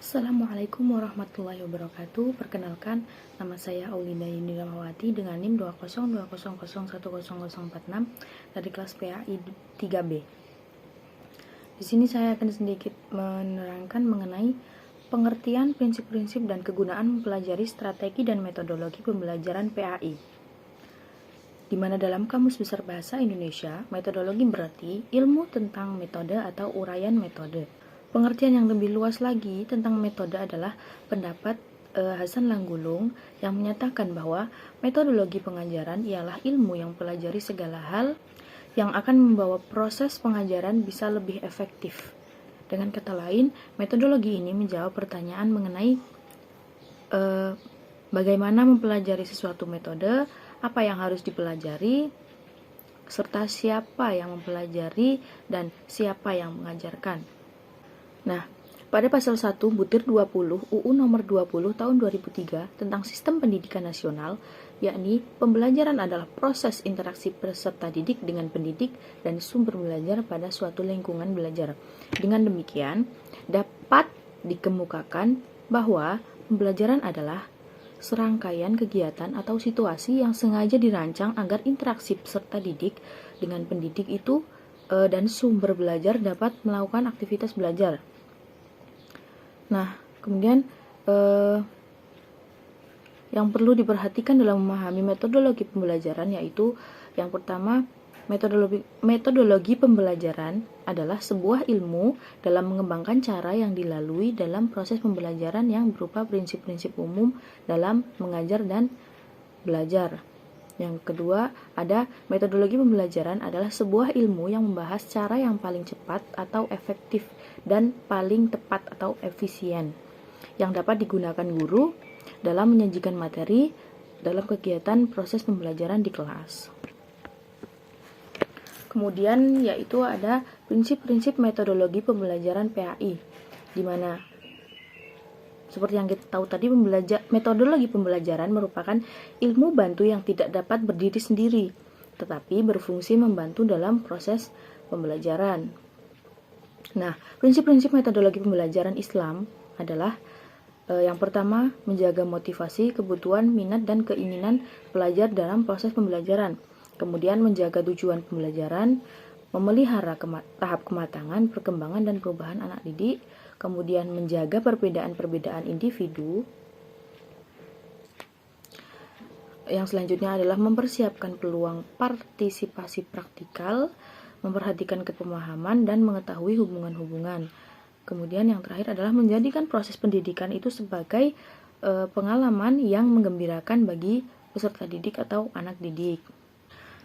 Assalamualaikum warahmatullahi wabarakatuh. Perkenalkan, nama saya Aulinda Yuni Ramawati dengan NIM 20200100046 dari kelas PAI 3B. Di sini saya akan sedikit menerangkan mengenai pengertian, prinsip-prinsip, dan kegunaan mempelajari strategi dan metodologi pembelajaran PAI. Di mana dalam Kamus Besar Bahasa Indonesia, metodologi berarti ilmu tentang metode atau uraian metode. Pengertian yang lebih luas lagi tentang metode adalah pendapat Hasan Langgulung yang menyatakan bahwa metodologi pengajaran ialah ilmu yang mempelajari segala hal yang akan membawa proses pengajaran bisa lebih efektif. Dengan kata lain, metodologi ini menjawab pertanyaan mengenai bagaimana mempelajari sesuatu metode, apa yang harus dipelajari, serta siapa yang mempelajari dan siapa yang mengajarkan. Nah, pada pasal 1 butir 20 UU nomor 20 tahun 2003 tentang Sistem Pendidikan Nasional, yakni pembelajaran adalah proses interaksi peserta didik dengan pendidik dan sumber belajar pada suatu lingkungan belajar. Dengan demikian, dapat dikemukakan bahwa pembelajaran adalah serangkaian kegiatan atau situasi yang sengaja dirancang agar interaksi peserta didik dengan pendidik itu dan sumber belajar dapat melakukan aktivitas belajar. Nah, kemudian yang perlu diperhatikan dalam memahami metodologi pembelajaran yaitu yang pertama, metodologi pembelajaran adalah sebuah ilmu dalam mengembangkan cara yang dilalui dalam proses pembelajaran yang berupa prinsip-prinsip umum dalam mengajar dan belajar. Yang kedua, ada metodologi pembelajaran adalah sebuah ilmu yang membahas cara yang paling cepat atau efektif dan paling tepat atau efisien yang dapat digunakan guru dalam menyajikan materi dalam kegiatan proses pembelajaran di kelas. Kemudian yaitu ada prinsip-prinsip metodologi pembelajaran PAI, di mana seperti yang kita tahu tadi, metodologi pembelajaran merupakan ilmu bantu yang tidak dapat berdiri sendiri, tetapi berfungsi membantu dalam proses pembelajaran. Nah, prinsip-prinsip metodologi pembelajaran Islam adalah yang pertama, menjaga motivasi, kebutuhan, minat, dan keinginan pelajar dalam proses pembelajaran. Kemudian menjaga tujuan pembelajaran, memelihara tahap kematangan, perkembangan, dan perubahan anak didik. Kemudian menjaga perbedaan-perbedaan individu. Yang selanjutnya adalah mempersiapkan peluang partisipasi praktikal, memperhatikan kepemahaman, dan mengetahui hubungan-hubungan. Kemudian yang terakhir adalah menjadikan proses pendidikan itu sebagai pengalaman yang menggembirakan bagi peserta didik atau anak didik.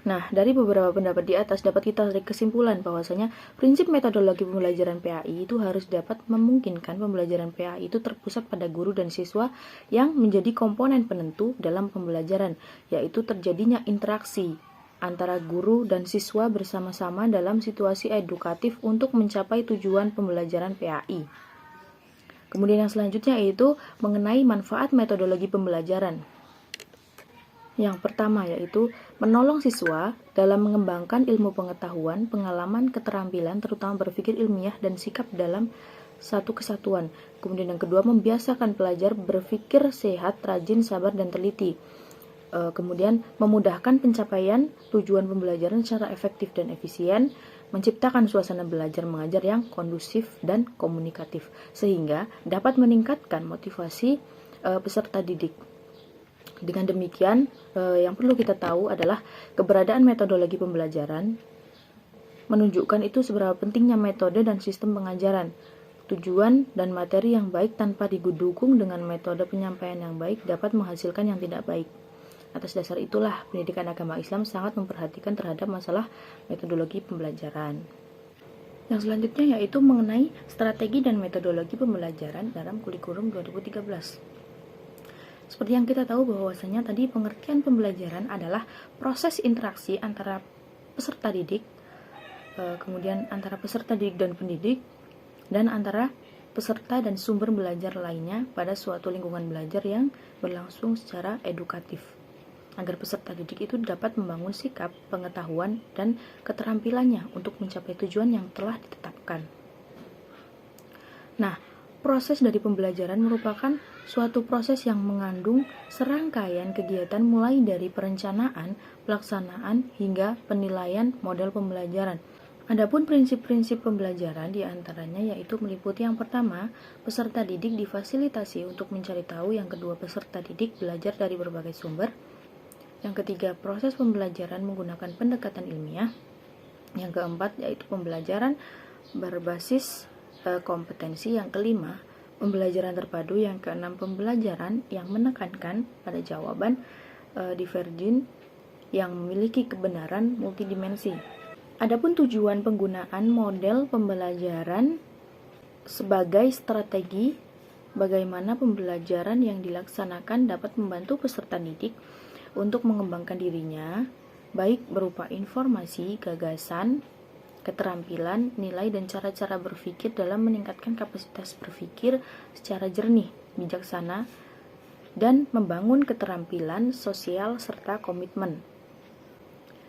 Nah, dari beberapa pendapat di atas dapat kita tarik kesimpulan bahwasanya prinsip metodologi pembelajaran PAI itu harus dapat memungkinkan pembelajaran PAI itu terpusat pada guru dan siswa yang menjadi komponen penentu dalam pembelajaran, yaitu terjadinya interaksi antara guru dan siswa bersama-sama dalam situasi edukatif untuk mencapai tujuan pembelajaran PAI. Kemudian yang selanjutnya yaitu mengenai manfaat metodologi pembelajaran. Yang pertama yaitu menolong siswa dalam mengembangkan ilmu pengetahuan, pengalaman, keterampilan, terutama berpikir ilmiah dan sikap dalam satu kesatuan. Kemudian yang kedua, membiasakan pelajar berpikir sehat, rajin, sabar, dan teliti. Kemudian memudahkan pencapaian tujuan pembelajaran secara efektif dan efisien, menciptakan suasana belajar mengajar yang kondusif dan komunikatif, sehingga dapat meningkatkan motivasi peserta didik. Dengan demikian, yang perlu kita tahu adalah keberadaan metodologi pembelajaran menunjukkan itu seberapa pentingnya metode dan sistem pengajaran. Tujuan dan materi yang baik tanpa didukung dengan metode penyampaian yang baik dapat menghasilkan yang tidak baik. Atas dasar itulah, pendidikan agama Islam sangat memperhatikan terhadap masalah metodologi pembelajaran. Yang selanjutnya yaitu mengenai strategi dan metodologi pembelajaran dalam kurikulum 2013. Seperti yang kita tahu bahwasanya tadi pengertian pembelajaran adalah proses interaksi antara peserta didik, kemudian antara peserta didik dan pendidik, dan antara peserta dan sumber belajar lainnya pada suatu lingkungan belajar yang berlangsung secara edukatif, agar peserta didik itu dapat membangun sikap, pengetahuan, dan keterampilannya untuk mencapai tujuan yang telah ditetapkan. Nah, proses dari pembelajaran merupakan suatu proses yang mengandung serangkaian kegiatan mulai dari perencanaan, pelaksanaan, hingga penilaian model pembelajaran. Adapun prinsip-prinsip pembelajaran diantaranya yaitu meliputi yang pertama, peserta didik difasilitasi untuk mencari tahu, yang kedua, peserta didik belajar dari berbagai sumber, yang ketiga, proses pembelajaran menggunakan pendekatan ilmiah, yang keempat, yaitu pembelajaran berbasis kompetensi, yang kelima, pembelajaran terpadu, yang keenam, pembelajaran yang menekankan pada jawaban divergen yang memiliki kebenaran multidimensi. Adapun tujuan penggunaan model pembelajaran sebagai strategi bagaimana pembelajaran yang dilaksanakan dapat membantu peserta didik untuk mengembangkan dirinya, baik berupa informasi, gagasan, keterampilan, nilai, dan cara-cara berpikir dalam meningkatkan kapasitas berpikir secara jernih, bijaksana, dan membangun keterampilan sosial serta komitmen.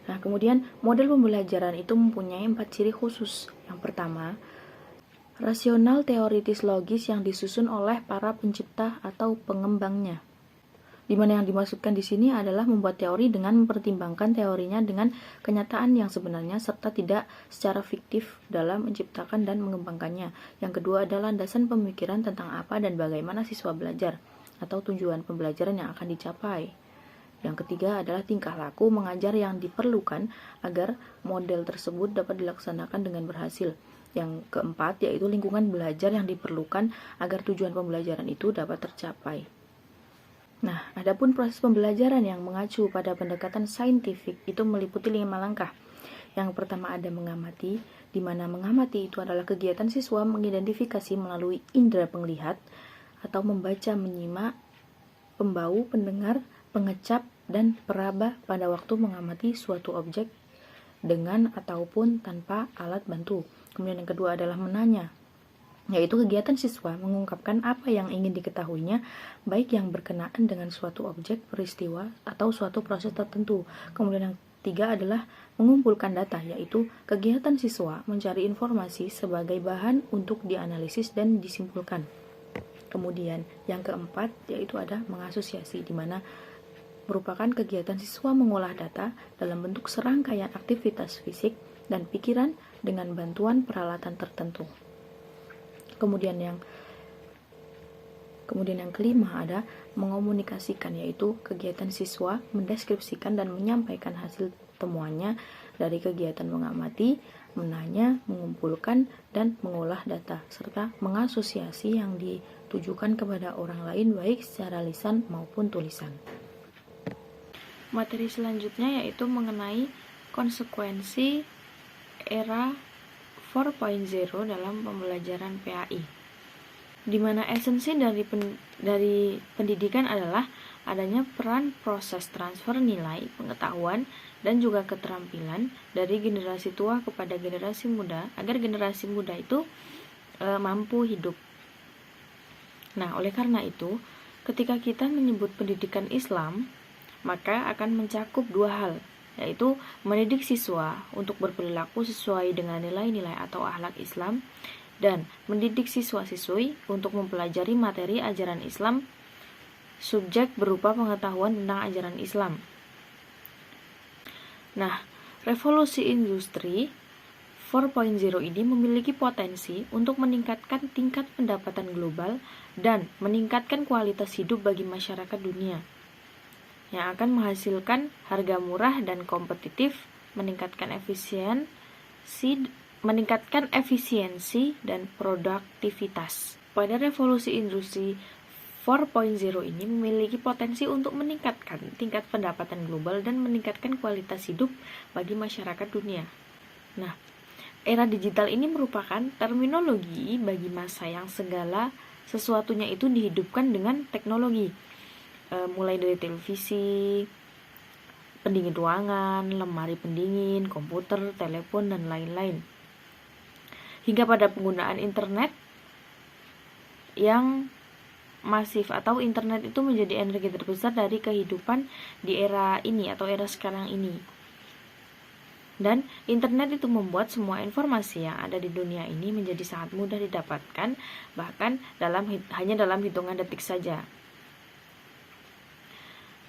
Nah, kemudian model pembelajaran itu mempunyai 4 ciri khusus. Yang pertama, rasional teoritis logis yang disusun oleh para pencipta atau pengembangnya. Di mana yang dimaksudkan di sini adalah membuat teori dengan mempertimbangkan teorinya dengan kenyataan yang sebenarnya serta tidak secara fiktif dalam menciptakan dan mengembangkannya. Yang kedua adalah landasan pemikiran tentang apa dan bagaimana siswa belajar atau tujuan pembelajaran yang akan dicapai. Yang ketiga adalah tingkah laku mengajar yang diperlukan agar model tersebut dapat dilaksanakan dengan berhasil. Yang keempat yaitu lingkungan belajar yang diperlukan agar tujuan pembelajaran itu dapat tercapai. Nah, adapun proses pembelajaran yang mengacu pada pendekatan saintifik itu meliputi 5 langkah. Yang pertama ada mengamati, di mana mengamati itu adalah kegiatan siswa mengidentifikasi melalui indera penglihat atau membaca, menyimak, pembau, pendengar, pengecap, dan peraba pada waktu mengamati suatu objek dengan ataupun tanpa alat bantu. Kemudian yang kedua adalah menanya, yaitu kegiatan siswa mengungkapkan apa yang ingin diketahuinya, baik yang berkenaan dengan suatu objek, peristiwa, atau suatu proses tertentu. Kemudian yang ketiga adalah mengumpulkan data, yaitu kegiatan siswa mencari informasi sebagai bahan untuk dianalisis dan disimpulkan. Kemudian yang keempat yaitu ada mengasosiasi, di mana merupakan kegiatan siswa mengolah data dalam bentuk serangkaian aktivitas fisik dan pikiran dengan bantuan peralatan tertentu. Kemudian yang kelima ada mengomunikasikan, yaitu kegiatan siswa mendeskripsikan dan menyampaikan hasil temuannya dari kegiatan mengamati, menanya, mengumpulkan, dan mengolah data, serta mengasosiasi yang ditujukan kepada orang lain baik secara lisan maupun tulisan. Materi selanjutnya yaitu mengenai konsekuensi era 4.0 dalam pembelajaran PAI, di mana esensi dari pendidikan adalah adanya peran proses transfer nilai, pengetahuan, dan juga keterampilan dari generasi tua kepada generasi muda agar generasi muda itu mampu hidup. Nah, oleh karena itu, ketika kita menyebut pendidikan Islam, maka akan mencakup 2 hal, yaitu mendidik siswa untuk berperilaku sesuai dengan nilai-nilai atau akhlak Islam, dan mendidik siswa-siswi untuk mempelajari materi ajaran Islam, subjek berupa pengetahuan tentang ajaran Islam. Nah, revolusi industri 4.0 ini memiliki potensi untuk meningkatkan tingkat pendapatan global dan meningkatkan kualitas hidup bagi masyarakat dunia, yang akan menghasilkan harga murah dan kompetitif, meningkatkan efisiensi dan produktivitas. Pada revolusi industri 4.0 ini memiliki potensi untuk meningkatkan tingkat pendapatan global dan meningkatkan kualitas hidup bagi masyarakat dunia. Nah, era digital ini merupakan terminologi bagi masa yang segala sesuatunya itu dihidupkan dengan teknologi. Mulai dari televisi, pendingin ruangan, lemari pendingin, komputer, telepon, dan lain-lain, hingga pada penggunaan internet yang masif atau internet itu menjadi energi terbesar dari kehidupan di era ini atau era sekarang ini. Dan internet itu membuat semua informasi yang ada di dunia ini menjadi sangat mudah didapatkan, bahkan hanya dalam hitungan detik saja.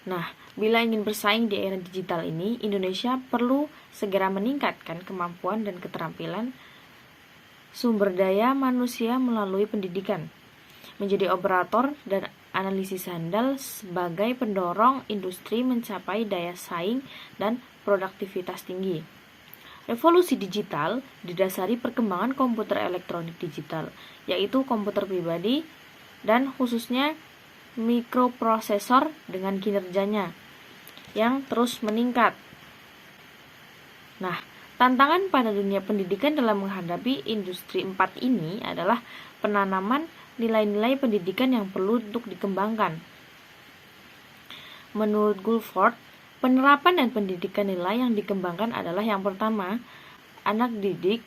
Nah, bila ingin bersaing di era digital ini, Indonesia perlu segera meningkatkan kemampuan dan keterampilan sumber daya manusia melalui pendidikan, menjadi operator dan analisis handal sebagai pendorong industri mencapai daya saing dan produktivitas tinggi. Revolusi digital didasari perkembangan komputer elektronik digital, yaitu komputer pribadi dan khususnya mikroprosesor dengan kinerjanya yang terus meningkat. Nah, tantangan pada dunia pendidikan dalam menghadapi industri 4 ini adalah penanaman nilai-nilai pendidikan yang perlu untuk dikembangkan. Menurut Guilford, penerapan dan pendidikan nilai yang dikembangkan adalah yang pertama, anak didik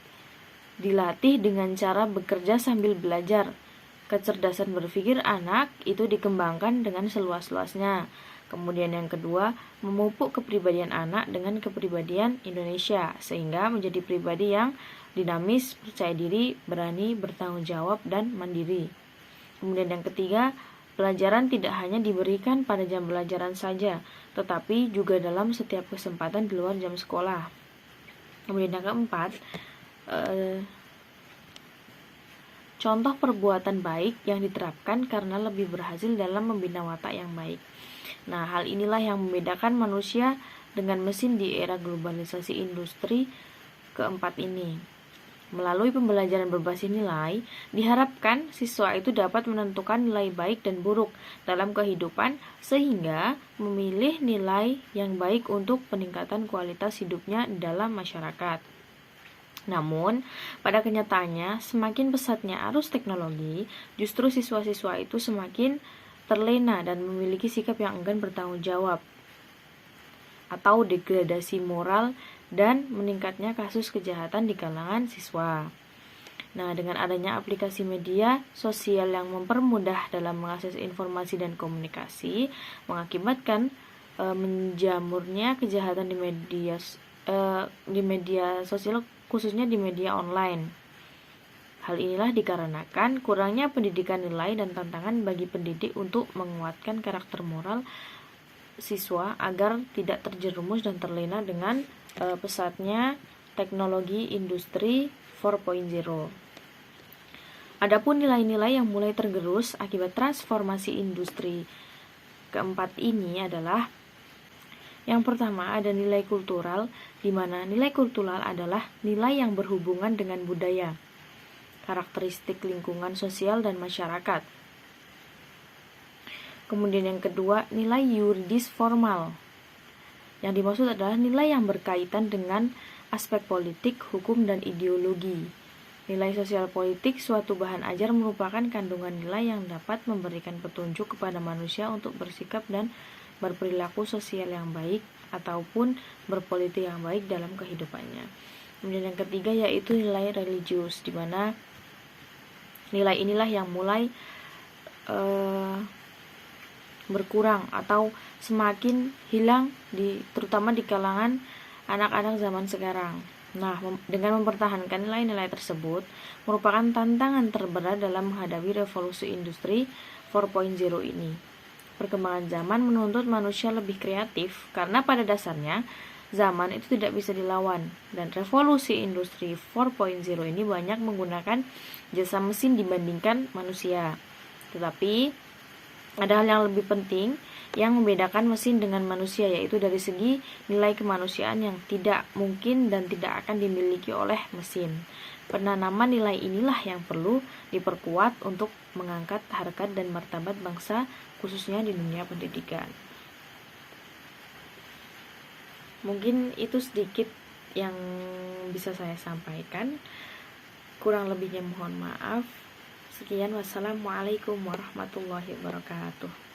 dilatih dengan cara bekerja sambil belajar. Kecerdasan berpikir anak itu dikembangkan dengan seluas-luasnya. Kemudian yang kedua, memupuk kepribadian anak dengan kepribadian Indonesia, sehingga menjadi pribadi yang dinamis, percaya diri, berani, bertanggung jawab, dan mandiri. Kemudian yang ketiga, pelajaran tidak hanya diberikan pada jam pelajaran saja, tetapi juga dalam setiap kesempatan di luar jam sekolah. Kemudian yang keempat, contoh perbuatan baik yang diterapkan karena lebih berhasil dalam membina watak yang baik. Nah, hal inilah yang membedakan manusia dengan mesin di era globalisasi industri keempat ini. Melalui pembelajaran berbasis nilai, diharapkan siswa itu dapat menentukan nilai baik dan buruk dalam kehidupan sehingga memilih nilai yang baik untuk peningkatan kualitas hidupnya dalam masyarakat. Namun, pada kenyataannya, semakin pesatnya arus teknologi, justru siswa-siswa itu semakin terlena dan memiliki sikap yang enggan bertanggung jawab atau degradasi moral dan meningkatnya kasus kejahatan di kalangan siswa. Nah, dengan adanya aplikasi media sosial yang mempermudah dalam mengakses informasi dan komunikasi, mengakibatkan menjamurnya kejahatan di media sosial, khususnya di media online. Hal inilah dikarenakan kurangnya pendidikan nilai dan tantangan bagi pendidik untuk menguatkan karakter moral siswa agar tidak terjerumus dan terlena dengan pesatnya teknologi industri 4.0. Adapun nilai-nilai yang mulai tergerus akibat transformasi industri keempat ini adalah yang pertama ada nilai kultural, di mana nilai kultural adalah nilai yang berhubungan dengan budaya, karakteristik lingkungan sosial dan masyarakat. Kemudian yang kedua, nilai yuridis formal. Yang dimaksud adalah nilai yang berkaitan dengan aspek politik, hukum, dan ideologi. Nilai sosial politik, suatu bahan ajar merupakan kandungan nilai yang dapat memberikan petunjuk kepada manusia untuk bersikap dan berperilaku sosial yang baik ataupun berpolitik yang baik dalam kehidupannya. Kemudian yang ketiga yaitu nilai religius, di mana nilai inilah yang mulai berkurang atau semakin hilang terutama di kalangan anak-anak zaman sekarang. Nah, dengan mempertahankan nilai-nilai tersebut merupakan tantangan terberat dalam menghadapi revolusi industri 4.0 ini. Perkembangan zaman menuntut manusia lebih kreatif karena pada dasarnya zaman itu tidak bisa dilawan, dan revolusi industri 4.0 ini banyak menggunakan jasa mesin dibandingkan manusia. Tetapi ada hal yang lebih penting yang membedakan mesin dengan manusia, yaitu dari segi nilai kemanusiaan yang tidak mungkin dan tidak akan dimiliki oleh mesin. Penanaman nilai inilah yang perlu diperkuat untuk mengangkat harkat dan martabat bangsa, khususnya di dunia pendidikan. Mungkin itu sedikit yang bisa saya sampaikan. Kurang lebihnya mohon maaf. Sekian, wassalamualaikum warahmatullahi wabarakatuh.